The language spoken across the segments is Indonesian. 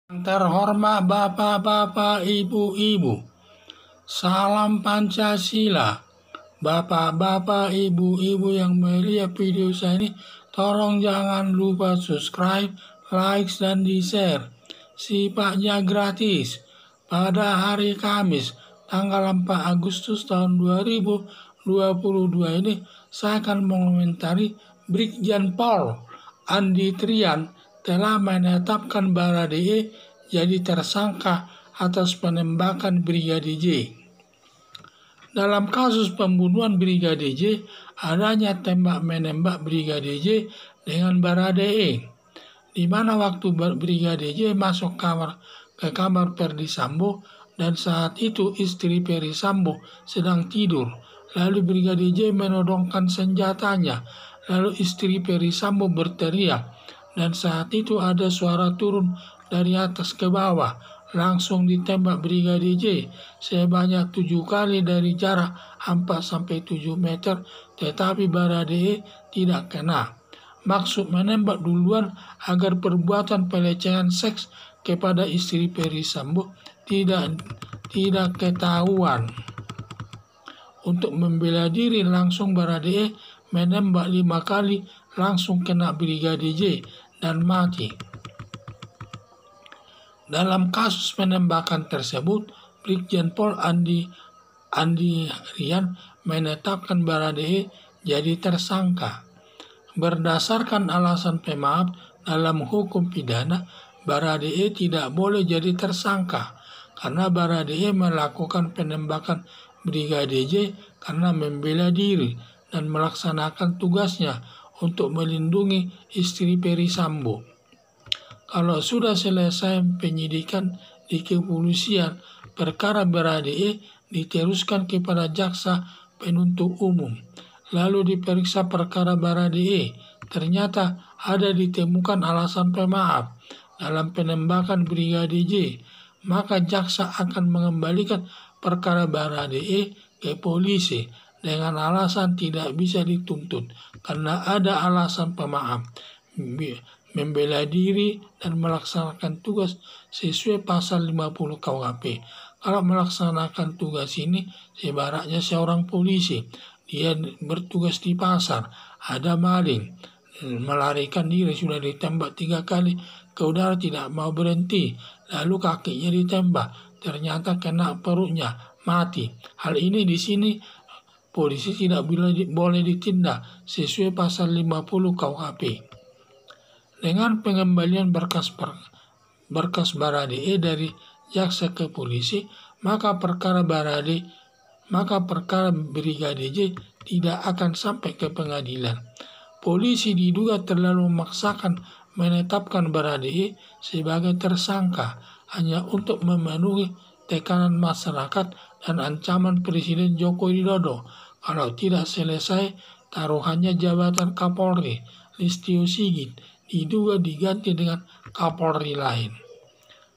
Terhormat Bapak-bapak, Ibu-ibu, salam Pancasila. Bapak-bapak, Ibu-ibu yang melihat video saya ini, tolong jangan lupa subscribe, like, dan di-share. Sifatnya gratis. Pada hari Kamis, tanggal 4 Agustus tahun 2022 ini, saya akan mengomentari Brigjen Pol Andi Trian telah menetapkan Baradae jadi tersangka atas penembakan Brigadir J. Dalam kasus pembunuhan Brigadir J, adanya tembak-menembak Brigadir J dengan Baradae, di mana waktu Brigadir J masuk ke kamar Ferdi Sambo, dan saat itu istri Ferdi Sambo sedang tidur. Lalu Brigadir J menodongkan senjatanya, lalu istri Ferdi Sambo berteriak, dan saat itu ada suara turun dari atas ke bawah, langsung ditembak Brigadir J sebanyak 7 kali dari jarak 4-7 meter, tetapi Baradae tidak kena. Maksud menembak duluan agar perbuatan pelecehan seks kepada istri Ferdi Sambo tidak ketahuan. Untuk membela diri langsung Baradae menembak 5 kali, langsung kena Brigadir J dan mati. Dalam kasus penembakan tersebut, Brigjen Pol Andi Trian menetapkan Baradae jadi tersangka. Berdasarkan alasan pemaaf dalam hukum pidana, Baradae tidak boleh jadi tersangka karena Baradae melakukan penembakan Brigadir J karena membela diri dan melaksanakan tugasnya untuk melindungi istri Ferdi Sambo. Kalau sudah selesai penyidikan di kepolisian, perkara Baradae diteruskan kepada jaksa penuntut umum. Lalu diperiksa perkara Baradae, ternyata ada ditemukan alasan pemaaf dalam penembakan Brigadir J, maka jaksa akan mengembalikan perkara Baradae ke polisi dengan alasan tidak bisa dituntut karena ada alasan pemaaf, membela diri dan melaksanakan tugas sesuai pasal 50 KUHP. Kalau melaksanakan tugas ini ibaratnya seorang polisi, dia bertugas di pasar, ada maling, melarikan diri, sudah ditembak 3 kali ke udara, tidak mau berhenti, lalu kakinya ditembak, ternyata kena perutnya, mati. Hal ini di sini polisi tidak boleh ditindak sesuai pasal 50 KUHP. Dengan pengembalian berkas Baradae dari jaksa ke polisi, maka perkara Brigadir J tidak akan sampai ke pengadilan. Polisi diduga terlalu memaksakan menetapkan Baradae sebagai tersangka hanya untuk memenuhi tekanan masyarakat dan ancaman Presiden Joko Widodo. Kalau tidak selesai taruhannya jabatan Kapolri, Listio Sigit diduga diganti dengan Kapolri lain.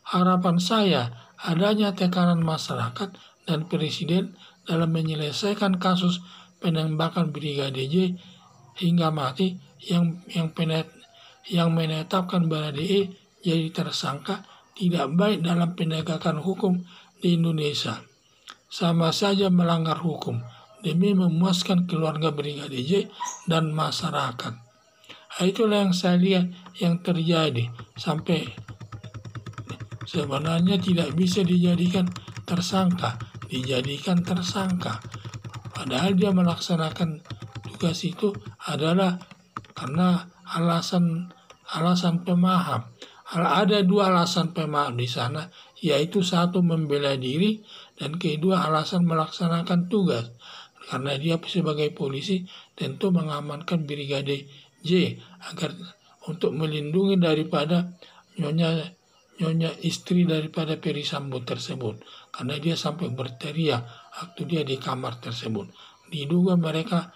Harapan saya adanya tekanan masyarakat dan Presiden dalam menyelesaikan kasus penembakan Brigadir J hingga mati yang menetapkan Baradae jadi tersangka tidak baik dalam penegakan hukum di Indonesia. Sama saja melanggar hukum demi memuaskan keluarga Brigadir J dan masyarakat. Itulah yang saya lihat yang terjadi, sampai sebenarnya tidak bisa dijadikan tersangka, padahal dia melaksanakan tugas itu adalah karena alasan pemaaf. Ada 2 alasan pemaaf di sana, yaitu 1 membela diri dan kedua alasan melaksanakan tugas. Karena dia sebagai polisi tentu mengamankan Brigadir J agar untuk melindungi daripada nyonya istri daripada Ferdi Sambo tersebut, karena dia sampai berteriak waktu dia di kamar tersebut. Diduga mereka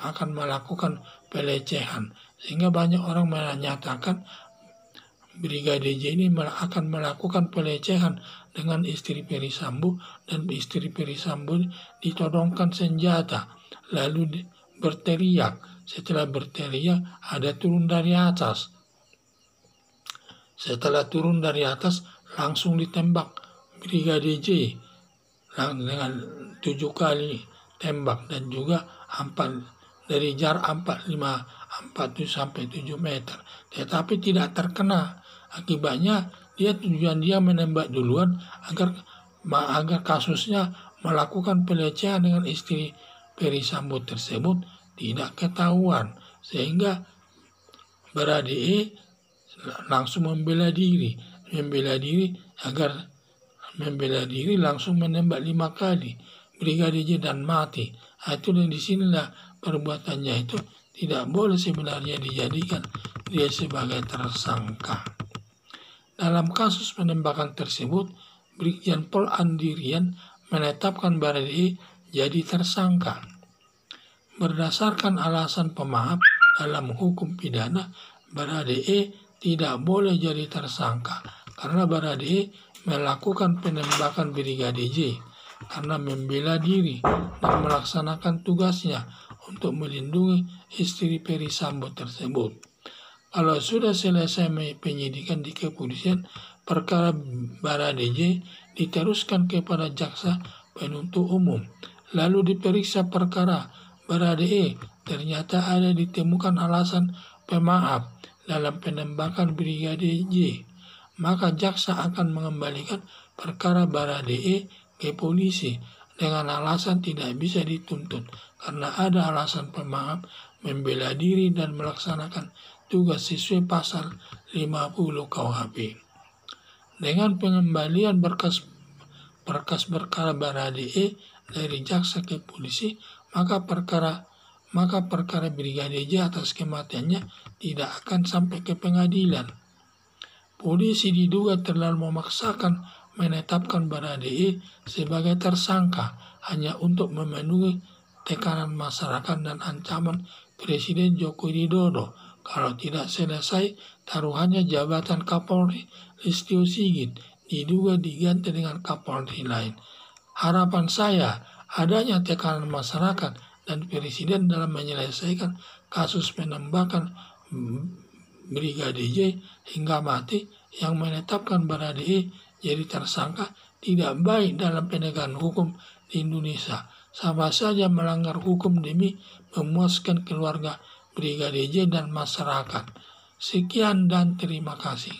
akan melakukan pelecehan, sehingga banyak orang menyatakan Brigadir J ini akan melakukan pelecehan dengan istri Ferdi Sambo, dan istri Ferdi Sambo ditodongkan senjata lalu berteriak. Setelah berteriak ada turun dari atas. Setelah turun dari atas, langsung ditembak Brigadir J dengan 7 kali tembak dan juga dari jarak 7 meter, tetapi tidak terkena. Akibatnya tujuan dia menembak duluan agar kasusnya melakukan pelecehan dengan istri Ferry Sambo tersebut tidak ketahuan, sehingga Baradae langsung membela diri langsung menembak 5 kali Brigadir J dan mati. Itu dan disinilah perbuatannya itu tidak boleh sebenarnya dijadikan dia sebagai tersangka. Dalam kasus penembakan tersebut, Brigjen Pol Andi Rian menetapkan Baradae jadi tersangka. Berdasarkan alasan pemaaf dalam hukum pidana, Baradae tidak boleh jadi tersangka karena Baradae melakukan penembakan Brigadir J karena membela diri dan melaksanakan tugasnya untuk melindungi istri Ferry Sambo tersebut. Kalau sudah selesai penyidikan di kepolisian, perkara Baradae J diteruskan kepada jaksa penuntut umum. Lalu diperiksa perkara Baradae, ternyata ada ditemukan alasan pemaaf dalam penembakan Brigadir J. Maka jaksa akan mengembalikan perkara Baradae ke polisi dengan alasan tidak bisa dituntut karena ada alasan pemaaf, membela diri dan melaksanakan tugas sesuai pasal 50 KUHP. Dengan pengembalian berkas perkara Baradae dari jaksa ke polisi, maka perkara Brigadir J atas kematiannya tidak akan sampai ke pengadilan. Polisi diduga terlalu memaksakan menetapkan Baradae sebagai tersangka hanya untuk memenuhi tekanan masyarakat dan ancaman Presiden Joko Widodo kalau tidak selesai taruhannya jabatan Kapolri Listio Sigit diduga diganti dengan Kapolri lain. Harapan saya adanya tekanan masyarakat dan Presiden dalam menyelesaikan kasus penembakan Brigadir J hingga mati yang menetapkan Baradae jadi tersangka tidak baik dalam penegakan hukum di Indonesia. Sama saja melanggar hukum demi memuaskan keluarga Brigadir J dan masyarakat. Sekian dan terima kasih.